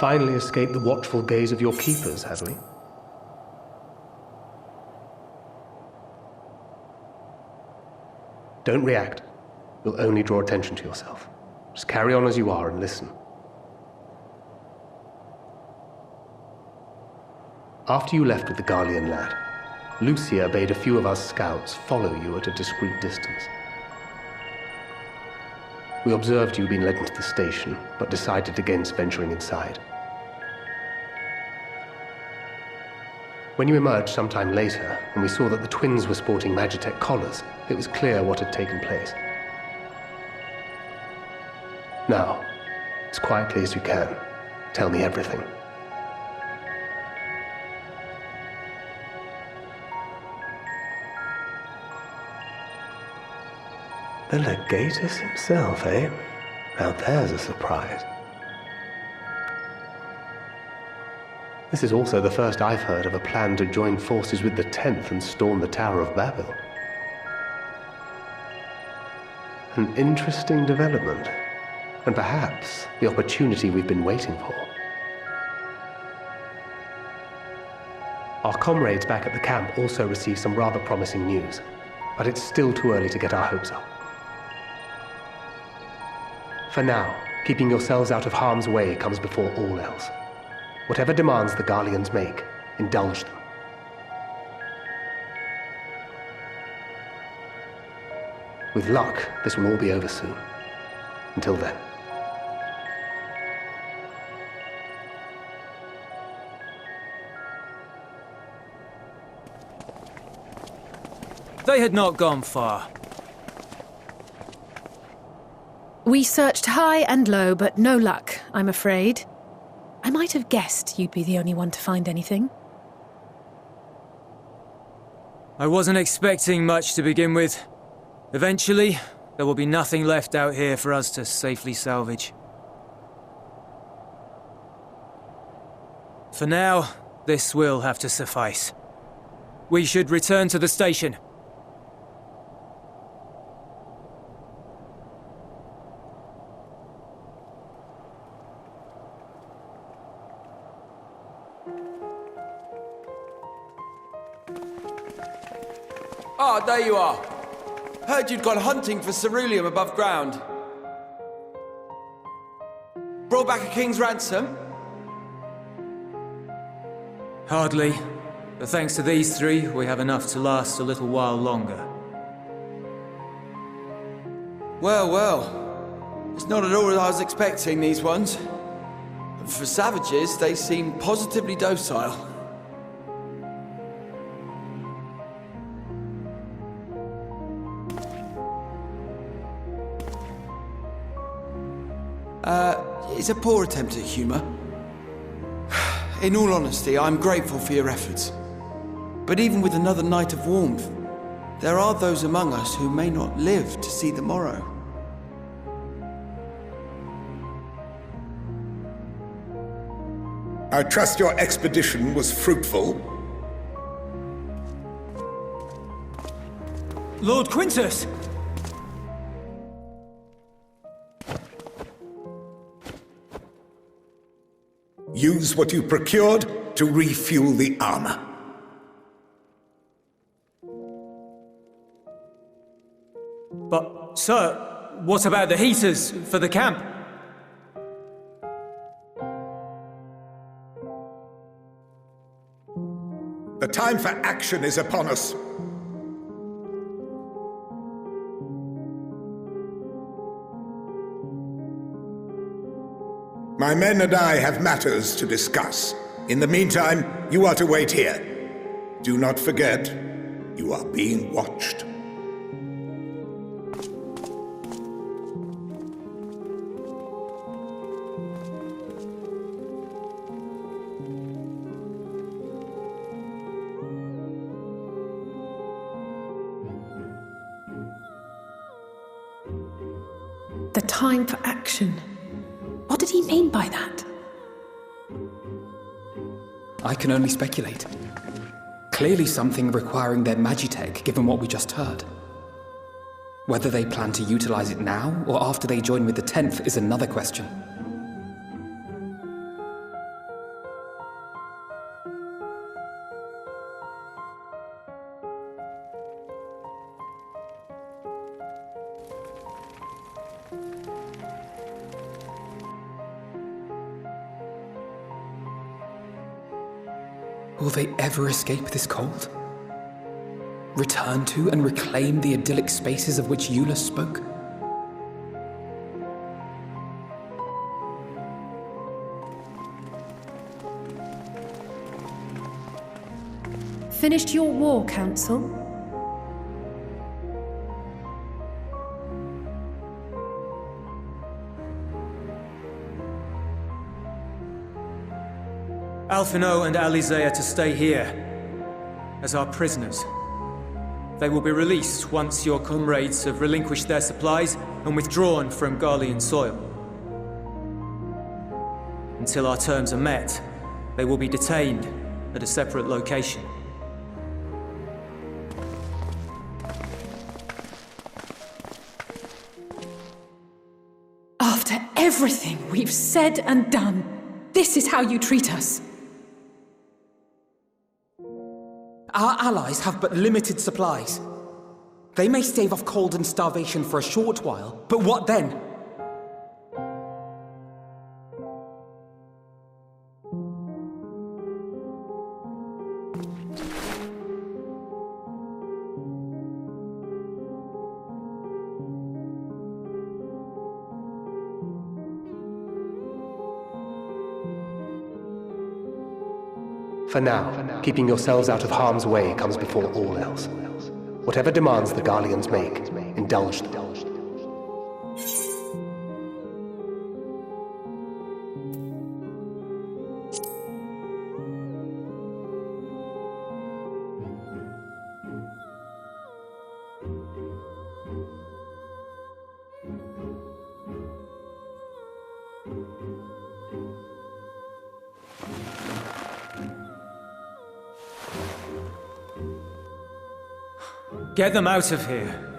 Finally escaped the watchful gaze of your keepers, have we? Don't react. You'll only draw attention to yourself. Just carry on as you are and listen. After you left with the Garlean lad, Lucia bade a few of our scouts follow you at a discreet distance. We observed you being led into the station, but decided against venturing inside. When you emerged sometime later, and we saw that the twins were sporting Magitech collars, it was clear what had taken place. Now, as quietly as you can, tell me everything. The Legatus himself, eh? Now there's a surprise. This is also the first I've heard of a plan to join forces with the 10th and storm the Tower of Babel. An interesting development, and perhaps the opportunity we've been waiting for. Our comrades back at the camp also received some rather promising news, but it's still too early to get our hopes up. For now, keeping yourselves out of harm's way comes before all else. Whatever demands the Garleans make, indulge them. With luck, this will all be over soon. Until then. They had not gone far. We searched high and low, but no luck, I'm afraid. I might have guessed you'd be the only one to find anything. I wasn't expecting much to begin with. Eventually, there will be nothing left out here for us to safely salvage. For now, this will have to suffice. We should return to the station. Ah, there you are. Heard you'd gone hunting for ceruleum above ground. Brought back a king's ransom? Hardly. But thanks to these three, we have enough to last a little while longer. Well, well. It's not at all what I was expecting, these ones. For savages, they seem positively docile. It's a poor attempt at humour. In all honesty, I'm grateful for your efforts. But even with another night of warmth, there are those among us who may not live to see the morrow. I trust your expedition was fruitful. Lord Quintus! Use what you procured to refuel the armor. But, sir, what about the heaters for the camp? The time for action is upon us. My men and I have matters to discuss. In the meantime, you are to wait here. Do not forget, you are being watched. The time for action. What did he mean by that? I can only speculate. Clearly something requiring their magitech, given what we just heard. Whether they plan to utilize it now, or after they join with the 10th, is another question. Will they ever escape this cold? Return to and reclaim the idyllic spaces of which Eula spoke? Finished your war, Council? Alphino and Alize are to stay here, as our prisoners. They will be released once your comrades have relinquished their supplies and withdrawn from Garlean soil. Until our terms are met, they will be detained at a separate location. After everything we've said and done, this is how you treat us. Our allies have but limited supplies. They may stave off cold and starvation for a short while, but what then? For now, keeping yourselves out of harm's way comes before all else. Whatever demands the Garleans make, indulge them. Get them out of here.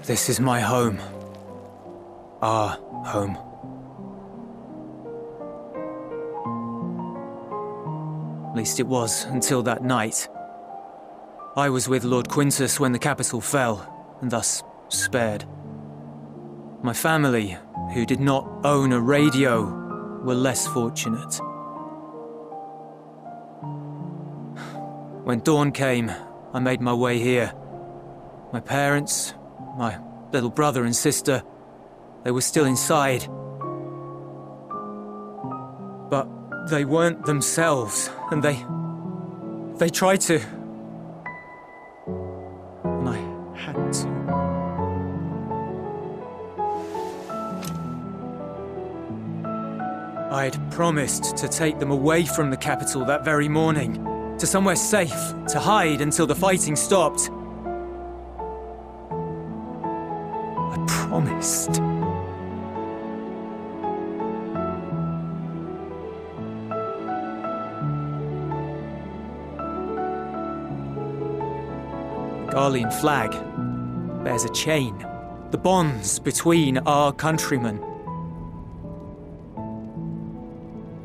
This is my home. Our home. At least it was, until that night. I was with Lord Quintus when the capital fell, and thus spared. My family, who did not own a radio, were less fortunate. When dawn came, I made my way here. My parents, my little brother and sister, they were still inside. But they weren't themselves, and they tried to. And I had to. I'd promised to take them away from the capital that very morning, to somewhere safe, to hide until the fighting stopped. I promised. The Garlean flag bears a chain, the bonds between our countrymen.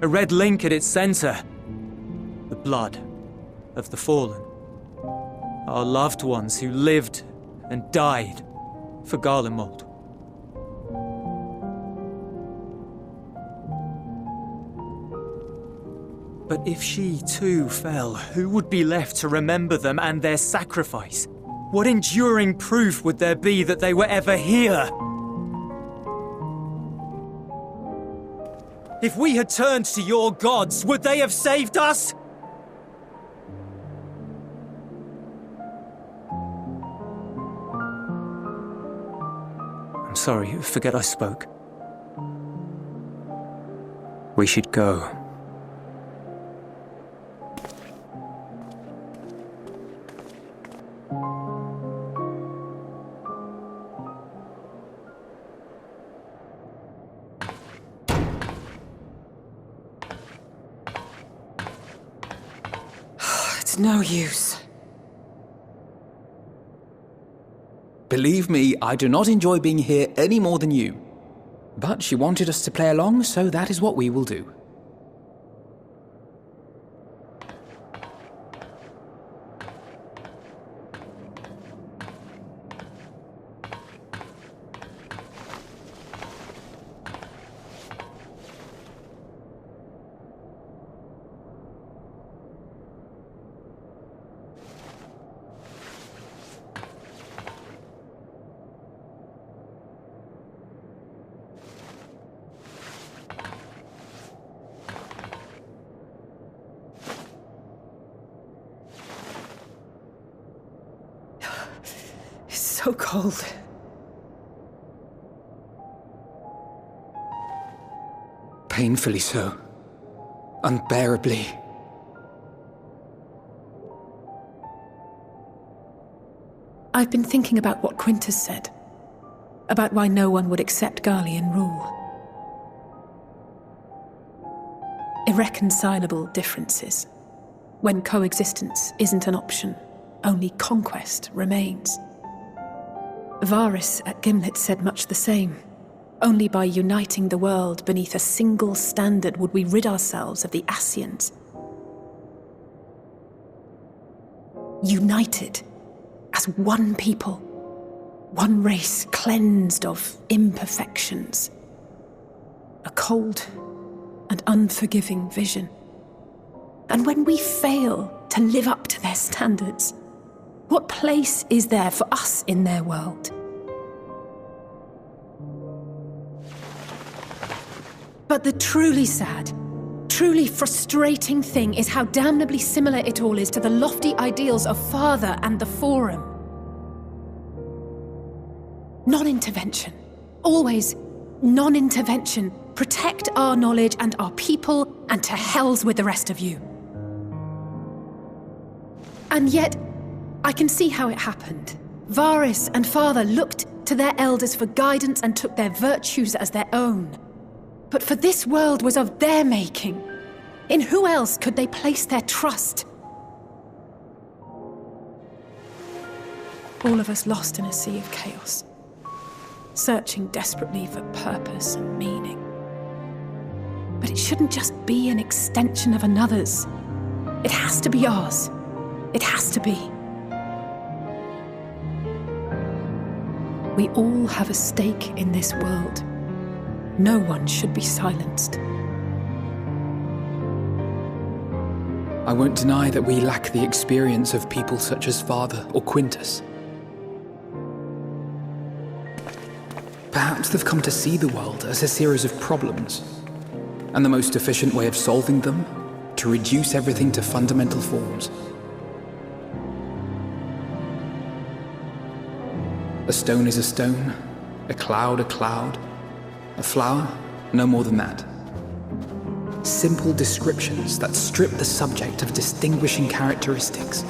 A red link at its center, the blood of the fallen. Our loved ones who lived and died for Garlemald. But if she too fell, who would be left to remember them and their sacrifice? What enduring proof would there be that they were ever here? If we had turned to your gods, would they have saved us? I'm sorry, forget I spoke. We should go. It's no use. Believe me, I do not enjoy being here any more than you. But she wanted us to play along, so that is what we will do. So cold. Painfully so. Unbearably. I've been thinking about what Quintus said. About why no one would accept Garlean rule. Irreconcilable differences. When coexistence isn't an option, only conquest remains. Varys at Gimlet said much the same. Only by uniting the world beneath a single standard would we rid ourselves of the Ascians. United as one people, one race cleansed of imperfections. A cold and unforgiving vision. And when we fail to live up to their standards, what place is there for us in their world? But the truly sad, truly frustrating thing is how damnably similar it all is to the lofty ideals of Father and the Forum. Non-intervention. Always non-intervention. Protect our knowledge and our people, and to hells with the rest of you. And yet, I can see how it happened. Varys and Father looked to their elders for guidance and took their virtues as their own. But for this world was of their making. In who else could they place their trust? All of us lost in a sea of chaos, searching desperately for purpose and meaning. But it shouldn't just be an extension of another's. It has to be ours. It has to be. We all have a stake in this world. No one should be silenced. I won't deny that we lack the experience of people such as Father or Quintus. Perhaps they've come to see the world as a series of problems, and the most efficient way of solving them, to reduce everything to fundamental forms. A stone is a stone, a cloud, a flower, no more than that. Simple descriptions that strip the subject of distinguishing characteristics.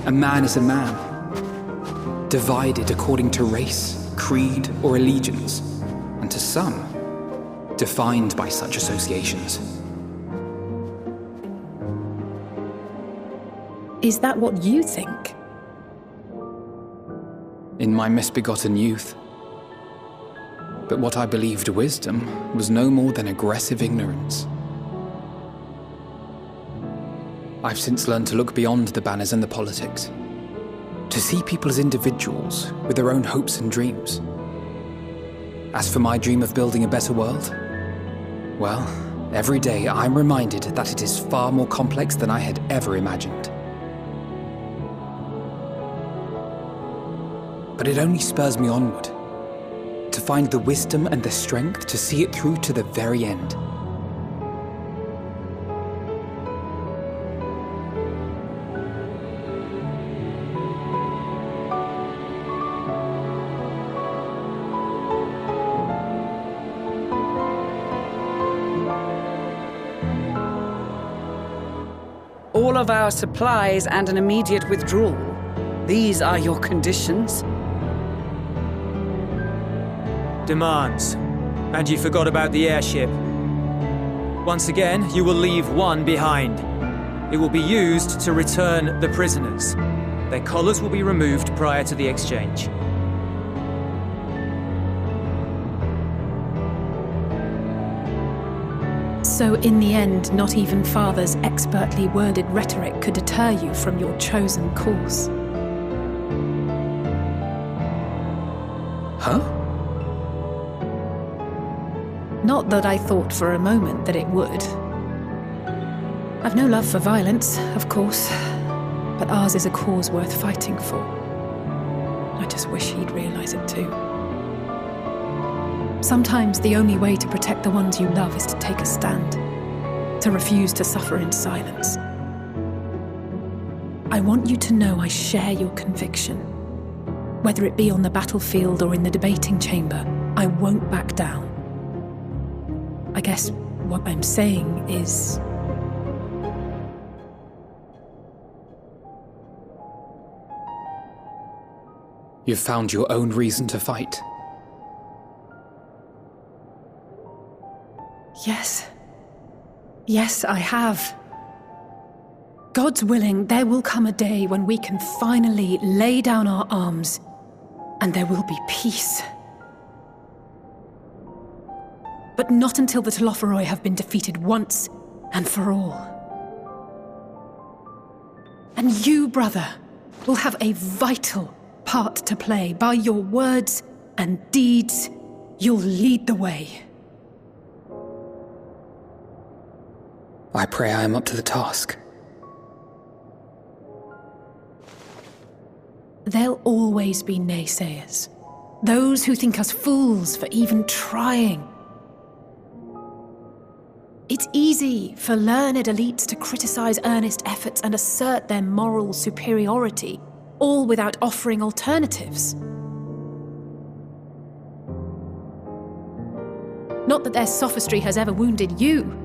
A man is a man, divided according to race, creed, or allegiance, and to some, defined by such associations. Is that what you think? In my misbegotten youth. But what I believed wisdom was no more than aggressive ignorance. I've since learned to look beyond the banners and the politics, to see people as individuals with their own hopes and dreams. As for my dream of building a better world, well, every day I'm reminded that it is far more complex than I had ever imagined. But it only spurs me onward, to find the wisdom and the strength to see it through to the very end. All of our supplies and an immediate withdrawal. These are your conditions? Demands. And you forgot about the airship. Once again, you will leave one behind. It will be used to return the prisoners. Their collars will be removed prior to the exchange. So in the end, not even Father's expertly worded rhetoric could deter you from your chosen course. Huh? Not that I thought for a moment that it would. I've no love for violence, of course, but ours is a cause worth fighting for. I just wish he'd realize it too. Sometimes the only way to protect the ones you love is to take a stand, to refuse to suffer in silence. I want you to know I share your conviction. Whether it be on the battlefield or in the debating chamber, I won't back down. I guess what I'm saying is... You've found your own reason to fight. Yes. Yes, I have. God's willing, there will come a day when we can finally lay down our arms, and there will be peace. But not until the Telophoroi have been defeated once and for all. And you, brother, will have a vital part to play. By your words and deeds, you'll lead the way. I pray I am up to the task. There'll always be naysayers. Those who think us fools for even trying. It's easy for learned elites to criticize earnest efforts and assert their moral superiority, all without offering alternatives. Not that their sophistry has ever wounded you.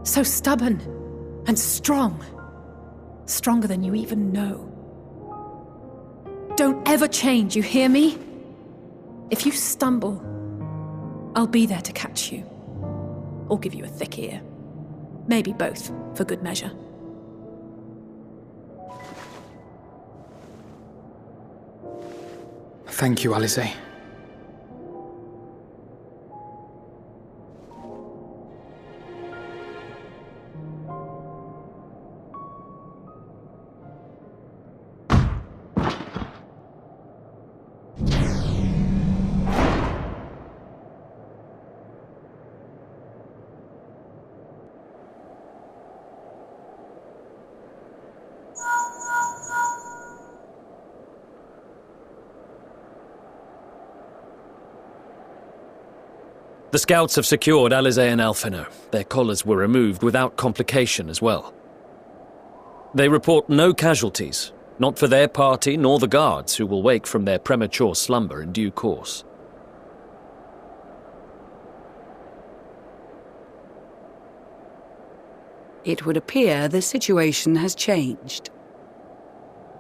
So stubborn and strong. Stronger than you even know. Don't ever change, you hear me? If you stumble, I'll be there to catch you. Or give you a thick ear. Maybe both, for good measure. Thank you, Alizé. The scouts have secured Alizé and Alphino. Their collars were removed without complication as well. They report no casualties, not for their party nor the guards, who will wake from their premature slumber in due course. It would appear the situation has changed.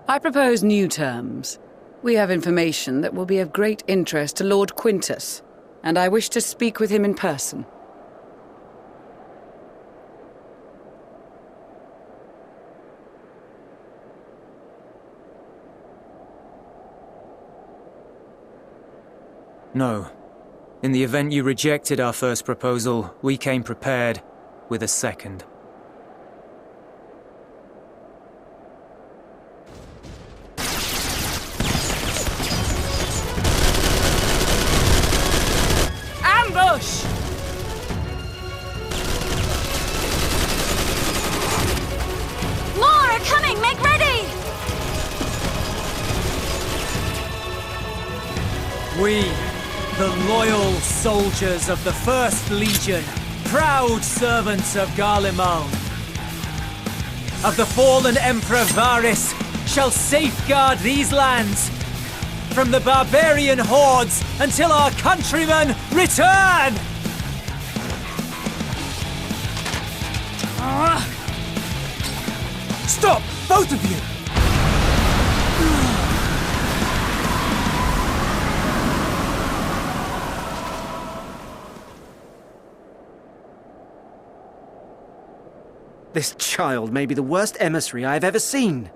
I propose new terms. We have information that will be of great interest to Lord Quintus, and I wish to speak with him in person. No. In the event you rejected our first proposal, we came prepared with a second. Ambush! More are coming! Make ready! We, the loyal soldiers of the First Legion, proud servants of Garlemald, of the fallen Emperor Varys, shall safeguard these lands from the barbarian hordes until our countrymen return! Stop! Both of you! This child may be the worst emissary I have ever seen.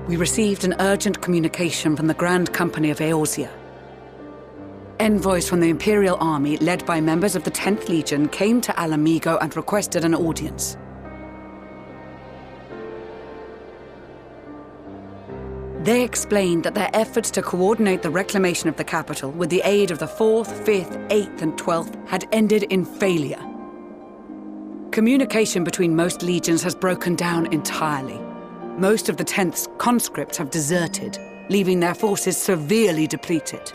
We received an urgent communication from the Grand Company of Eorzea. Envoys from the Imperial Army, led by members of the 10th Legion, came to Alamigo and requested an audience. They explained that their efforts to coordinate the reclamation of the capital with the aid of the 4th, 5th, 8th and 12th had ended in failure. Communication between most legions has broken down entirely. Most of the 10th's conscripts have deserted, leaving their forces severely depleted.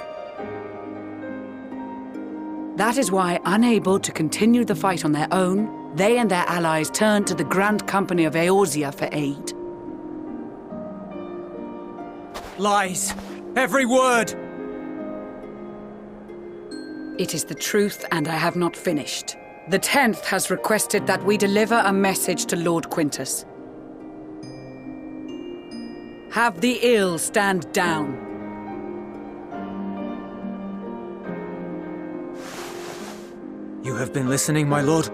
That is why, unable to continue the fight on their own, they and their allies turned to the Grand Company of Eorzea for aid. Lies! Every word! It is the truth, and I have not finished. The 10th has requested that we deliver a message to Lord Quintus. Have the ill stand down. You have been listening, my lord?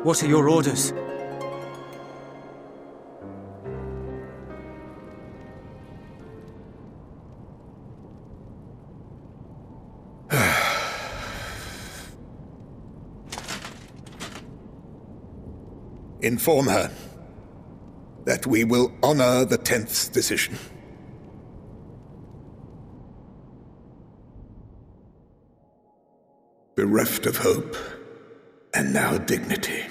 What are your orders? Inform her that we will honor the 10th's decision. Bereft of hope, and now dignity.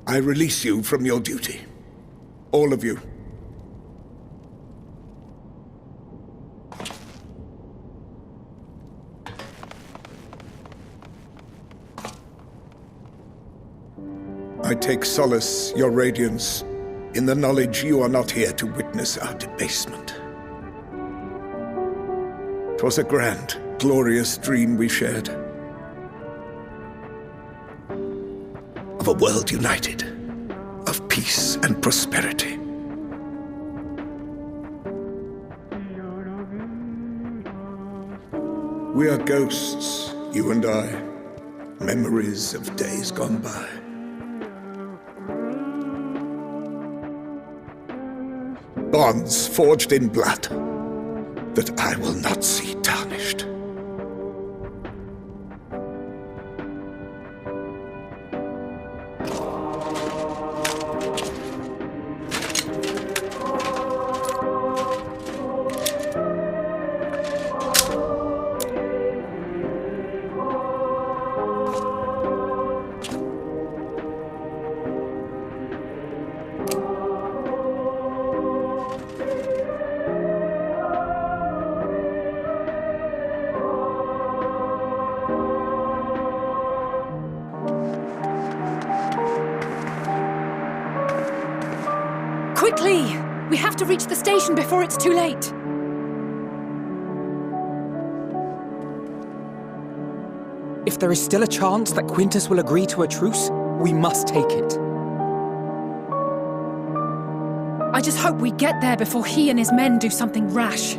I release you from your duty. All of you. I take solace, your radiance, in the knowledge you are not here to witness our debasement. 'Twas a grand, glorious dream we shared. Of a world united, of peace and prosperity. We are ghosts, you and I, memories of days gone by. Bonds forged in blood that I will not see tarnished. Quickly! We have to reach the station before it's too late. If there is still a chance that Quintus will agree to a truce, we must take it. I just hope we get there before he and his men do something rash.